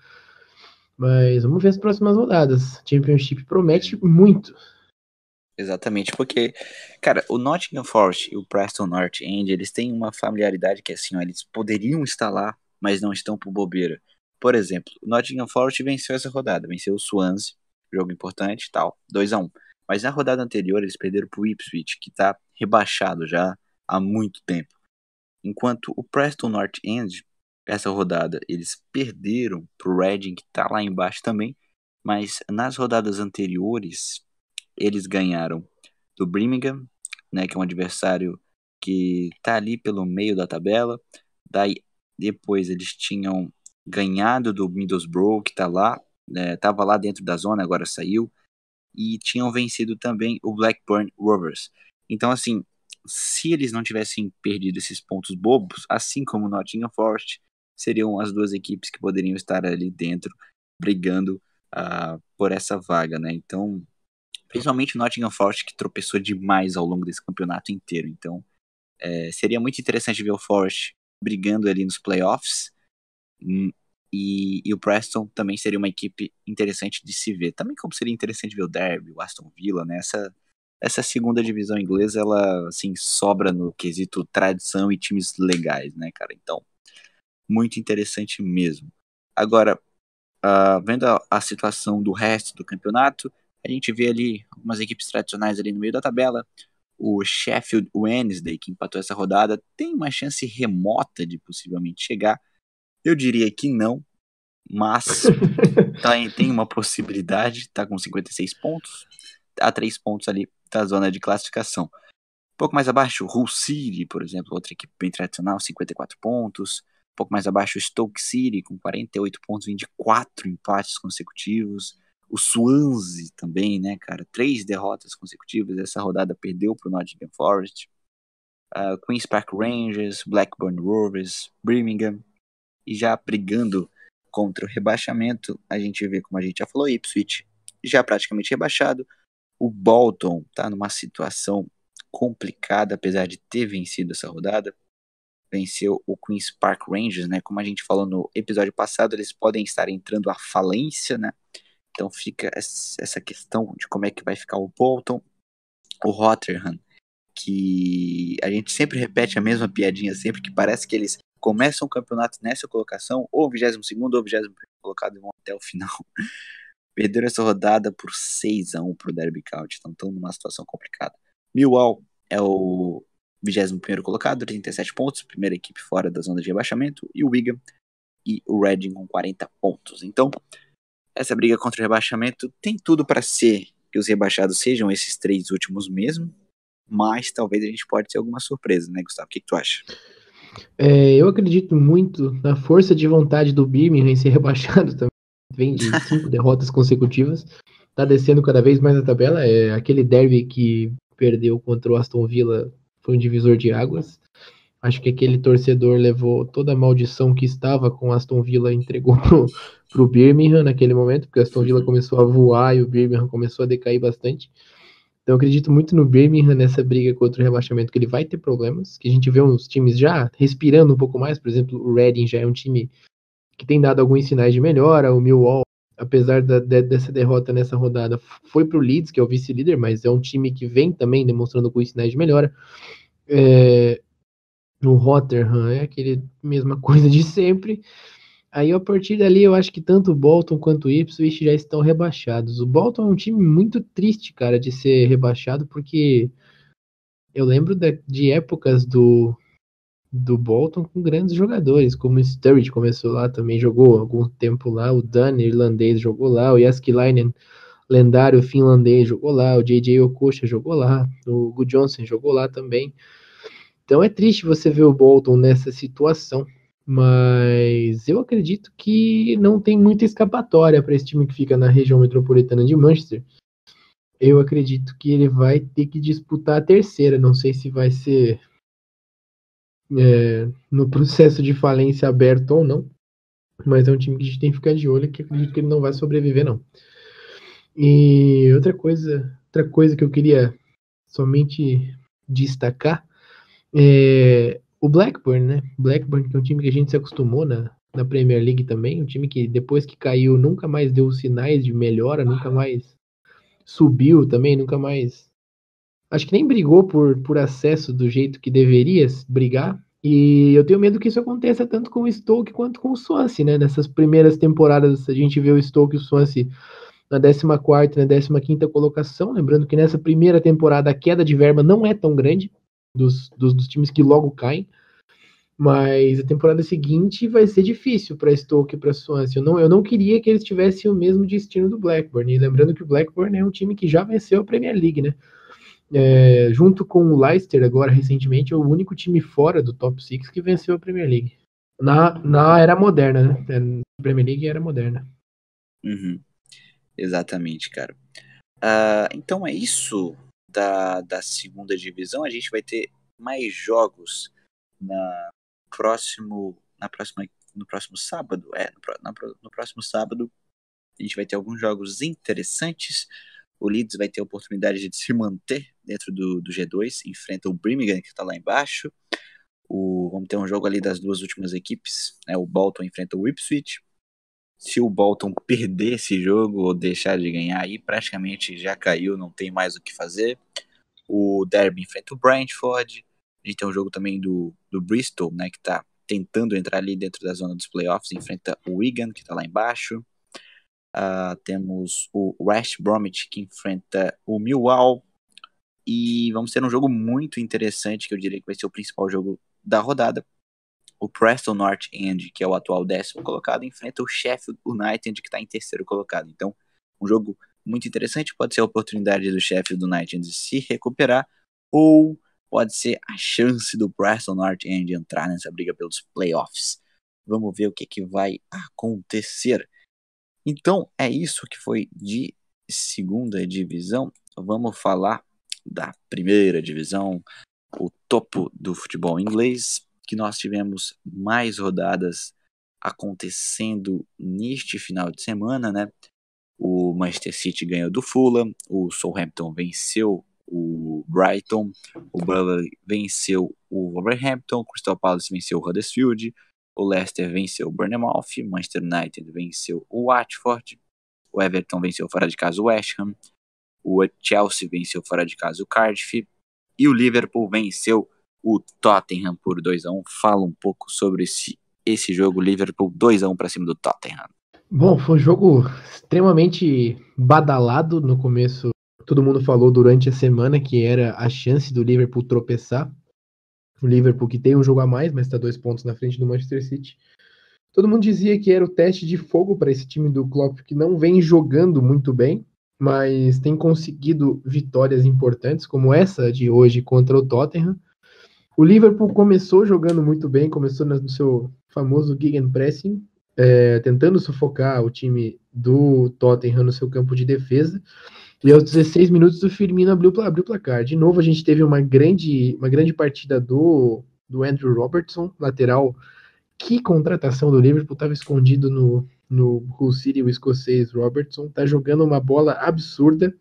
Mas vamos ver as próximas rodadas. Championship promete muito. Exatamente, porque, cara, o Nottingham Forest e o Preston North End, eles têm uma familiaridade que, assim, ó, eles poderiam estar lá, mas não estão por bobeira. Por exemplo, o Nottingham Forest venceu essa rodada, venceu o Swansea, jogo importante e tal, 2-1. Mas na rodada anterior eles perderam pro Ipswich, que tá rebaixado já há muito tempo. Enquanto o Preston North End, essa rodada, eles perderam pro Reading, que tá lá embaixo também, mas nas rodadas anteriores eles ganharam do Birmingham, né, que é um adversário que tá ali pelo meio da tabela. Daí depois eles tinham ganhado do Middlesbrough, que tá lá, tava lá dentro da zona, agora saiu, e tinham vencido também o Blackburn Rovers. Então, assim, se eles não tivessem perdido esses pontos bobos, assim como o Nottingham Forest, seriam as duas equipes que poderiam estar ali dentro brigando por essa vaga, né? Então, principalmente o Nottingham Forest, que tropeçou demais ao longo desse campeonato inteiro. Então, seria muito interessante ver o Forest brigando ali nos playoffs. E o Preston também seria uma equipe interessante de se ver. Também como seria interessante ver o Derby, o Aston Villa, né? Essa segunda divisão inglesa, ela, assim, sobra no quesito tradição e times legais, né, cara? Então, muito interessante mesmo. Agora, vendo a situação do resto do campeonato, a gente vê ali algumas equipes tradicionais ali no meio da tabela. O Sheffield Wednesday, que empatou essa rodada, tem uma chance remota de possivelmente chegar. Eu diria que não, mas tem uma possibilidade, tá com 56 pontos, a 3 pontos ali da zona de classificação. Um pouco mais abaixo, o Hull City, por exemplo, outra equipe bem tradicional, 54 pontos. Um pouco mais abaixo, o Stoke City, com 48 pontos, vem de 4 empates consecutivos. O Swansea também, né, cara? 3 derrotas consecutivas. Essa rodada perdeu para o Nottingham Forest. Queen's Park Rangers, Blackburn Rovers, Birmingham. E já brigando contra o rebaixamento, a gente vê, como a gente já falou, Ipswich já praticamente rebaixado. O Bolton tá numa situação complicada, apesar de ter vencido essa rodada. Venceu o Queen's Park Rangers, né? Como a gente falou no episódio passado, eles podem estar entrando à falência, né? Então fica essa questão de como é que vai ficar o Bolton. O Rotherham, que a gente sempre repete a mesma piadinha, sempre que parece que eles começam o campeonato nessa colocação, ou 22º ou 21º colocado, e vão até o final. Perderam essa rodada por 6-1 pro Derby County, então estão numa situação complicada. Millwall é o 21º colocado, 37 pontos, primeira equipe fora da zona de rebaixamento, e o Wigan e o Reading com 40 pontos. Então, essa briga contra o rebaixamento tem tudo para ser que os rebaixados sejam esses 3 últimos mesmo, mas talvez a gente pode ter alguma surpresa, né, Gustavo? O que tu acha? Eu acredito muito na força de vontade do Birmingham em ser rebaixado também. Vem de 5 derrotas consecutivas. Tá descendo cada vez mais na tabela. Aquele derby que perdeu contra o Aston Villa foi um divisor de águas. Acho que aquele torcedor levou toda a maldição que estava com o Aston Villa e entregou pro Birmingham naquele momento, porque o Aston Villa começou a voar e o Birmingham começou a decair bastante. Então eu acredito muito no Birmingham nessa briga contra o rebaixamento, que ele vai ter problemas, que a gente vê uns times já respirando um pouco mais, por exemplo, o Reading já é um time que tem dado alguns sinais de melhora, o Millwall, apesar dessa derrota nessa rodada, foi para o Leeds, que é o vice-líder, mas é um time que vem também demonstrando alguns sinais de melhora. O Rotherham é aquele mesma coisa de sempre. Aí, a partir dali, eu acho que tanto o Bolton quanto o Ipswich já estão rebaixados. O Bolton é um time muito triste, cara, de ser rebaixado, porque eu lembro de épocas do Bolton com grandes jogadores, como o Sturridge começou lá, também jogou algum tempo lá, o Dunn, irlandês, jogou lá, o Jääskeläinen, lendário finlandês, jogou lá, o J.J. Okocha jogou lá, o Gudjohnsen jogou lá também. Então é triste você ver o Bolton nessa situação, mas eu acredito que não tem muita escapatória para esse time que fica na região metropolitana de Manchester. Eu acredito que ele vai ter que disputar a terceira, não sei se vai ser no processo de falência aberto ou não, mas é um time que a gente tem que ficar de olho, que acredito que ele não vai sobreviver, não. E outra coisa que eu queria somente destacar é o Blackburn, né? Blackburn, que é um time que a gente se acostumou na Premier League também, um time que depois que caiu nunca mais deu sinais de melhora, nunca mais subiu também, nunca mais. Acho que nem brigou por acesso do jeito que deveria brigar. E eu tenho medo que isso aconteça tanto com o Stoke quanto com o Swansea, né? Nessas primeiras temporadas, a gente vê o Stoke e o Swansea na 14ª, na 15ª colocação. Lembrando que nessa primeira temporada a queda de verba não é tão grande dos times que logo caem. Mas a temporada seguinte vai ser difícil para Stoke e para Swansea. Eu não queria que eles tivessem o mesmo destino do Blackburn. E lembrando que o Blackburn é um time que já venceu a Premier League, né? Junto com o Leicester, agora recentemente, é o único time fora do top 6 que venceu a Premier League. Na era moderna, né? Premier League era moderna. Uhum. Exatamente, cara. Então é isso da segunda divisão. A gente vai ter mais jogos no próximo sábado. No próximo sábado a gente vai ter alguns jogos interessantes. O Leeds vai ter a oportunidade de se manter dentro do G2, enfrenta o Birmingham, que está lá embaixo. Vamos ter um jogo ali das duas últimas equipes, né? O Bolton enfrenta o Ipswich. Se o Bolton perder esse jogo ou deixar de ganhar, aí praticamente já caiu, não tem mais o que fazer. O Derby enfrenta o Brentford. A gente tem um jogo também do Bristol, né, que está tentando entrar ali dentro da zona dos playoffs, enfrenta o Wigan, que está lá embaixo. Temos o West Bromwich, que enfrenta o Millwall. E vamos ter um jogo muito interessante, que eu diria que vai ser o principal jogo da rodada. O Preston North End, que é o atual 10º colocado, enfrenta o Sheffield United, que está em 3º colocado. Então, um jogo muito interessante, pode ser a oportunidade do Sheffield United de se recuperar, ou pode ser a chance do Preston North End entrar nessa briga pelos playoffs. Vamos ver o que vai acontecer. Então, é isso que foi de segunda divisão. Vamos falar da primeira divisão, o topo do futebol inglês, que nós tivemos mais rodadas acontecendo neste final de semana, né? O Manchester City ganhou do Fulham, o Southampton venceu o Brighton, o Burnley venceu o Wolverhampton, o Crystal Palace venceu o Huddersfield, o Leicester venceu o Bournemouth, o Manchester United venceu o Watford, o Everton venceu fora de casa o West Ham, o Chelsea venceu fora de casa o Cardiff e o Liverpool venceu o Tottenham por 2-1. Fala um pouco sobre esse jogo, Liverpool 2-1 para cima do Tottenham. Bom, foi um jogo extremamente badalado no começo. Todo mundo falou durante a semana que era a chance do Liverpool tropeçar. O Liverpool que tem um jogo a mais, mas está 2 pontos na frente do Manchester City. Todo mundo dizia que era o teste de fogo para esse time do Klopp, que não vem jogando muito bem, mas tem conseguido vitórias importantes, como essa de hoje contra o Tottenham. O Liverpool começou jogando muito bem, começou no seu famoso Gegenpressing, tentando sufocar o time do Tottenham no seu campo de defesa. E aos 16 minutos o Firmino abriu o placar. De novo a gente teve uma grande partida do Andrew Robertson, lateral. Que contratação do Liverpool, estava escondido no Hull City, o escocês Robertson. Tá jogando uma bola absurda.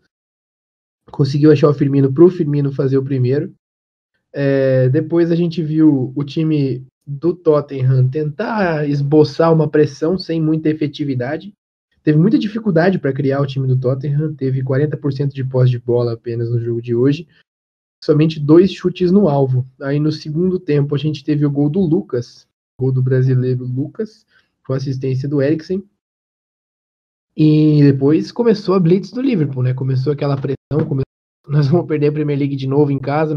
Conseguiu achar o Firmino para o Firmino fazer o primeiro. Depois a gente viu o time do Tottenham tentar esboçar uma pressão sem muita efetividade. Teve muita dificuldade para criar o time do Tottenham. Teve 40% de posse de bola apenas no jogo de hoje. Somente 2 chutes no alvo. Aí no segundo tempo a gente teve o gol do Lucas, gol do brasileiro Lucas, com assistência do Eriksen. E depois começou a blitz do Liverpool, né? Começou aquela pressão, nós vamos perder a Premier League de novo em casa,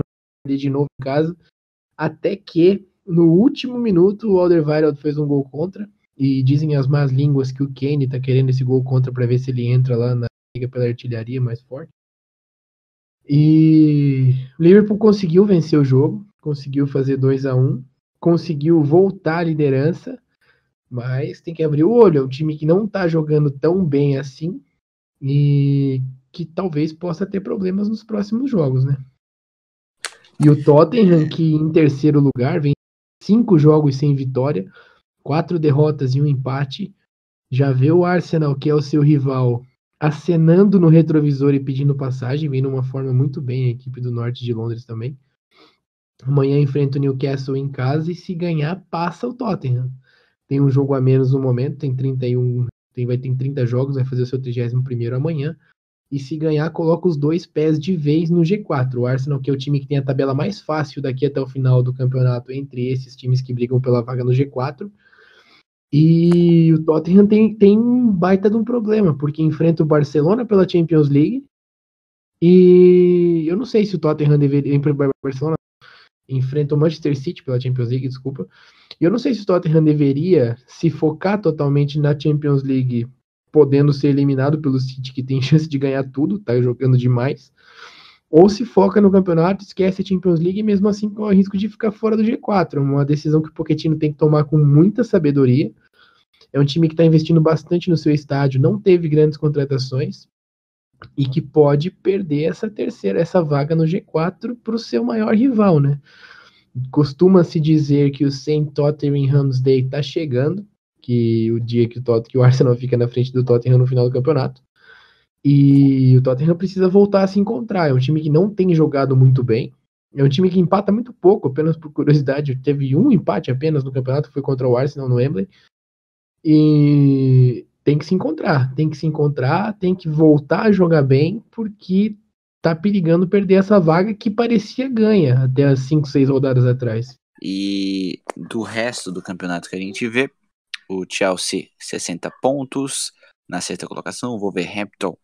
até que no último minuto o Alderweireld fez um gol contra, e dizem as más línguas que o Kane tá querendo esse gol contra para ver se ele entra lá na liga pela artilharia mais forte. E o Liverpool conseguiu vencer o jogo, conseguiu fazer 2-1, conseguiu voltar à liderança, mas tem que abrir o olho. É um time que não tá jogando tão bem assim e que talvez possa ter problemas nos próximos jogos, né? E o Tottenham, que em terceiro lugar, vem 5 jogos sem vitória, 4 derrotas e 1 empate. Já vê o Arsenal, que é o seu rival, acenando no retrovisor e pedindo passagem, vem numa forma muito bem a equipe do norte de Londres também. Amanhã enfrenta o Newcastle em casa e se ganhar, passa o Tottenham. Tem um jogo a menos no momento, tem 31, vai ter 30 jogos, vai fazer o seu 31º amanhã. E se ganhar, coloca os 2 pés de vez no G4. O Arsenal, que é o time que tem a tabela mais fácil daqui até o final do campeonato, entre esses times que brigam pela vaga no G4. E o Tottenham tem um baita de um problema, porque enfrenta o Barcelona pela Champions League. E eu não sei se o Tottenham deveria. Barcelona enfrenta o Manchester City pela Champions League, desculpa. E eu não sei se o Tottenham deveria se focar totalmente na Champions League, podendo ser eliminado pelo City, que tem chance de ganhar tudo, tá jogando demais. Ou se foca no campeonato, esquece a Champions League e mesmo assim corre o risco de ficar fora do G4. Uma decisão que o Pochettino tem que tomar com muita sabedoria. É um time que está investindo bastante no seu estádio, não teve grandes contratações e que pode perder essa vaga no G4 para o seu maior rival, né? Costuma-se dizer que o St. Tottenham's Day está chegando, que o dia que o Arsenal fica na frente do Tottenham no final do campeonato. E o Tottenham precisa voltar a se encontrar. É um time que não tem jogado muito bem. É um time que empata muito pouco, apenas por curiosidade. Teve um empate apenas no campeonato, foi contra o Arsenal no Wembley. E tem que se encontrar, tem que voltar a jogar bem, porque tá perigando perder essa vaga que parecia ganha até as 5, 6 rodadas atrás. E do resto do campeonato que a gente vê, o Chelsea 60 pontos na 6ª colocação, o Wolverhampton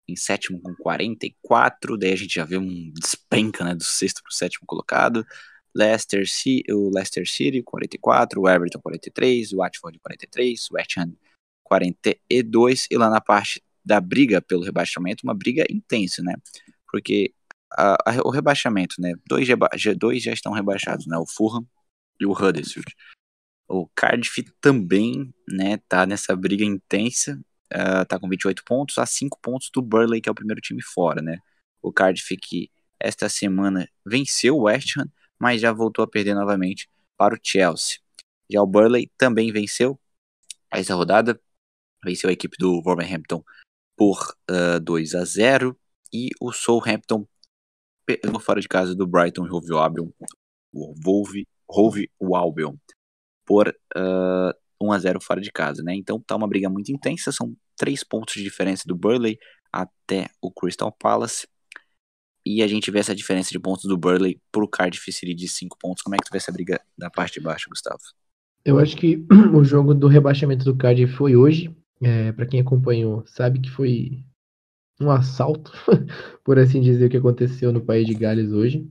em sétimo com 44, daí a gente já vê um despenca, né, do sexto pro sétimo colocado. O Leicester City 44, o Everton 43, o Watford 43, o West Ham 42, e lá na parte da briga pelo rebaixamento, uma briga intensa, né, porque o rebaixamento, né, dois já estão rebaixados, né, o Fulham e o Huddersfield. O Cardiff também, né, tá nessa briga intensa, tá com 28 pontos, a 5 pontos do Burnley, que é o primeiro time fora, né. O Cardiff que esta semana venceu o West Ham, mas já voltou a perder novamente para o Chelsea. Já o Burnley também venceu essa rodada, venceu a equipe do Wolverhampton por 2-0, e o Southampton perdeu fora de casa do Brighton Hove Albion por 1-0 fora de casa, né? Então tá uma briga muito intensa, são 3 pontos de diferença do Burnley até o Crystal Palace, e a gente vê essa diferença de pontos do Burnley pro Cardiff City de 5 pontos. Como é que tu vê essa briga da parte de baixo, Gustavo? Eu acho que o jogo do rebaixamento do Cardiff foi hoje. Para quem acompanhou, sabe que foi um assalto, por assim dizer, o que aconteceu no País de Gales hoje.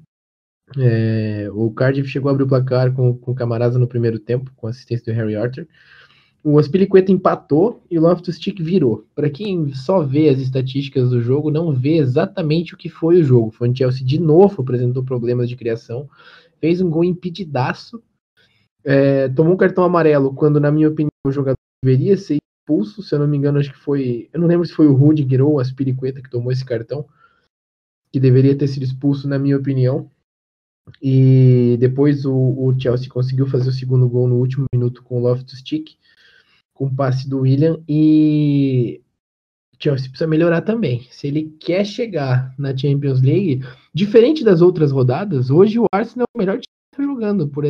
O Cardiff chegou a abrir o placar com o Camarasa no primeiro tempo, com assistência do Harry Arthur. O Azpilicueta empatou e o Loftus-Cheek virou. Para quem só vê as estatísticas do jogo, não vê exatamente o que foi o jogo. Foi o Chelsea de novo, apresentou problemas de criação, fez um gol impedidaço, tomou um cartão amarelo, quando, na minha opinião, o jogador deveria ser expulso. Se eu não me engano, acho que foi... Eu não lembro se foi o Rudiger ou o Azpilicueta que tomou esse cartão, que deveria ter sido expulso, na minha opinião. E depois o Chelsea conseguiu fazer o segundo gol no último minuto com o Loftus-Cheek, com o passe do Willian, e o Chelsea precisa melhorar também. Se ele quer chegar na Champions League, diferente das outras rodadas, hoje o Arsenal é o melhor time que está jogando por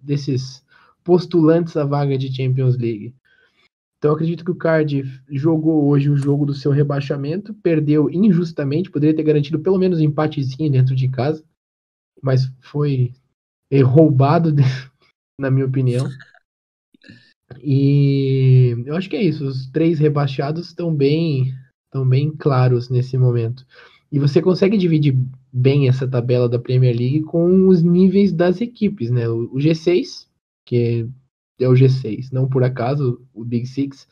desses postulantes à vaga de Champions League. Então eu acredito que o Cardiff jogou hoje o jogo do seu rebaixamento, perdeu injustamente, poderia ter garantido pelo menos um empatezinho dentro de casa, mas foi roubado, na minha opinião. E eu acho que é isso. Os 3 rebaixados estão bem claros nesse momento. E você consegue dividir bem essa tabela da Premier League com os níveis das equipes, né? O G6, que é o G6, não por acaso, o Big Six.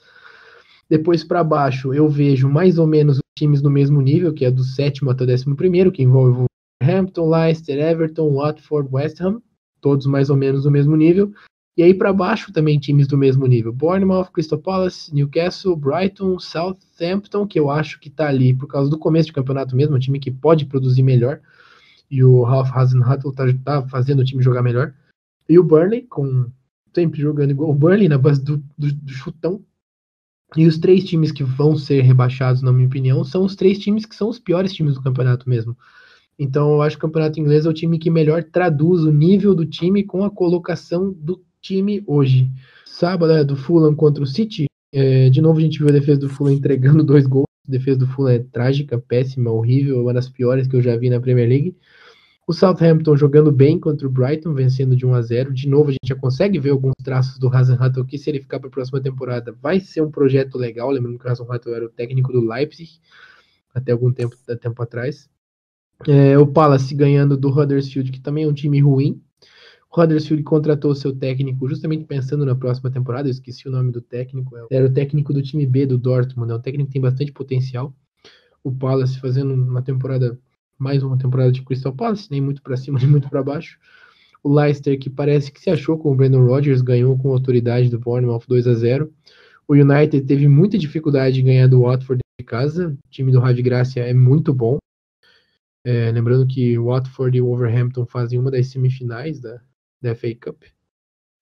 Depois para baixo eu vejo mais ou menos os times no mesmo nível, que é do 7º até o 11º, que envolve o Wolverhampton, Leicester, Everton, Watford, West Ham, todos mais ou menos no mesmo nível. E aí para baixo também times do mesmo nível. Bournemouth, Crystal Palace, Newcastle, Brighton, Southampton, que eu acho que tá ali por causa do começo de campeonato mesmo, um time que pode produzir melhor. E o Ralph Hasenhuttl tá fazendo o time jogar melhor. E o Burnley, sempre jogando igual o Burnley, na base do chutão. E os 3 times que vão ser rebaixados, na minha opinião, são os 3 times que são os piores times do campeonato mesmo. Então eu acho que o campeonato inglês é o time que melhor traduz o nível do time com a colocação do time hoje. Sábado, do Fulham contra o City, de novo a gente viu a defesa do Fulham entregando 2 gols. A defesa do Fulham é trágica, péssima, horrível, uma das piores que eu já vi na Premier League. O Southampton jogando bem contra o Brighton, vencendo de 1-0. De novo, a gente já consegue ver alguns traços do Hasenhuttl, que se ele ficar para a próxima temporada vai ser um projeto legal. Lembrando que o Hasenhuttl era o técnico do Leipzig até algum tempo atrás. O Palace ganhando do Huddersfield, que também é um time ruim. O Huddersfield contratou seu técnico justamente pensando na próxima temporada. Eu esqueci o nome do técnico. Era o técnico do time B do Dortmund. É um técnico que tem bastante potencial. O Palace fazendo mais uma temporada de Crystal Palace, nem muito para cima, nem muito para baixo. O Leicester, que parece que se achou com o Brendan Rodgers, ganhou com autoridade do Bournemouth 2-0. O United teve muita dificuldade de ganhar do Watford de casa. O time do Ravi Gracia é muito bom. Lembrando que o Watford e o Wolverhampton fazem uma das semifinais da FA Cup.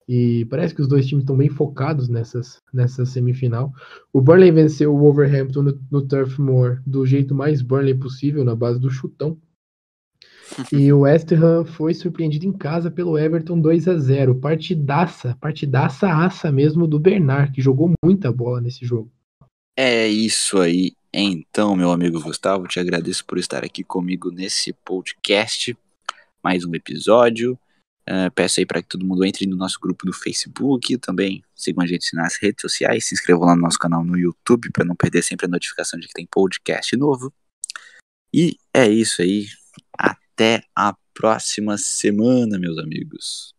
E parece que os dois times estão bem focados nessa semifinal. O Burnley venceu o Wolverhampton no Turf Moor do jeito mais Burnley possível, na base do chutão. E o West Ham foi surpreendido em casa pelo Everton 2-0. Partidaça aça mesmo do Bernard, que jogou muita bola nesse jogo. É isso aí. Então, meu amigo Gustavo, te agradeço por estar aqui comigo nesse podcast. Mais um episódio. Peço aí para que todo mundo entre no nosso grupo do Facebook, também sigam a gente nas redes sociais, se inscrevam lá no nosso canal no YouTube para não perder sempre a notificação de que tem podcast novo. E é isso aí, até a próxima semana, meus amigos.